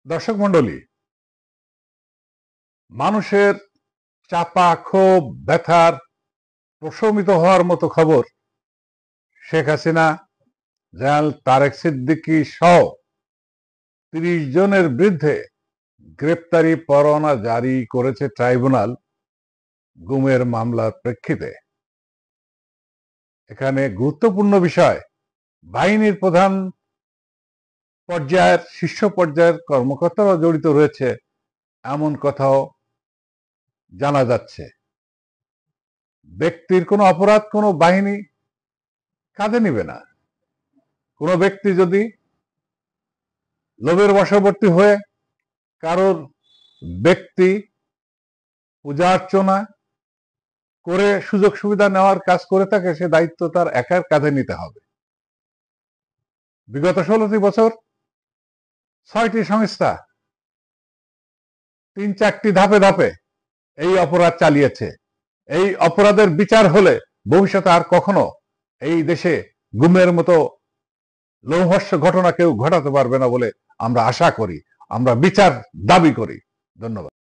দর্শক মন্ডলী, মানুষের চাপা ক্ষোভ ব্যথার প্রশমিত হওয়ার মতো খবর শেখ হাসিনা, জেনারেল তারেক সিদ্দিকী সহ ৩০ জনের বিরুদ্ধে গ্রেপ্তারি পরোয়ানা জারি করেছে ট্রাইব্যুনাল গুমের মামলার প্রেক্ষিতে। এখানে গুরুত্বপূর্ণ বিষয়, বাহিনীর প্রধান পর্যায়ের শীর্ষ পর্যায়ের কর্মকর্তারা জড়িত রয়েছে এমন কথাও জানা যাচ্ছে। ব্যক্তির কোনো অপরাধ কোনো বাহিনী কাঁধে নিবে না। কোনো ব্যক্তি যদি লোভের বশবর্তী হয়ে কারোর ব্যক্তি পূজা অর্চনা করে সুযোগ সুবিধা নেওয়ার কাজ করে থাকে, সে দায়িত্ব তার একার কাঁধে নিতে হবে। বিগত 16টি বছর 6টি সংস্থা 3-4টি ধাপে ধাপে এই অপরাধ চালিয়েছে। এই অপরাধের বিচার হলে ভবিষ্যতে আর কখনো এই দেশে গুমের মতো লোমহর্ষ ঘটনা কেউ ঘটাতে পারবে না বলে আমরা আশা করি, আমরা বিচার দাবি করি। ধন্যবাদ।